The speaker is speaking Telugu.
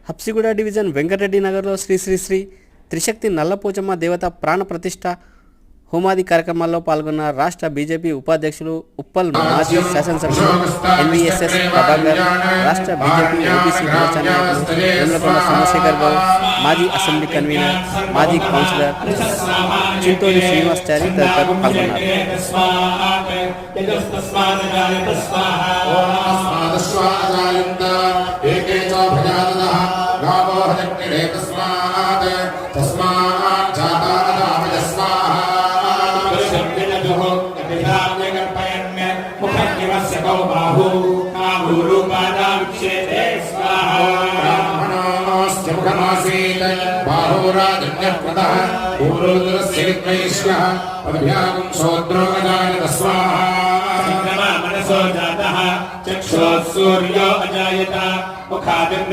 హబ్సిగూడ డివిజన్ వెంకటరెడ్డి నగర్లో శ్రీ శ్రీ శ్రీ త్రిశక్తి నల్లపోచమ్మ దేవత ప్రాణ ప్రతిష్ఠ హోమాది కార్యక్రమాల్లో పాల్గొన్న రాష్ట్ర బీజేపీ ఉపాధ్యక్షులు ఉప్పల్ మాజీ శాసనసభ్యులు ఎన్వీఎస్ఎస్ ప్రభాకర్, రాష్ట్ర బీజేపీ ఓబీసీ మోర్చా నాయకులు వేములకొండ సోమశేఖర్ గౌడ్, మాజీ అసెంబ్లీ కన్వీనర్, మాజీ కౌన్సిలర్ చింతోలి శ్రీనివాసాచారి తదితరులు పాల్గొన్నారు. चक्षुः सूर्यो अजायत मुखादिर्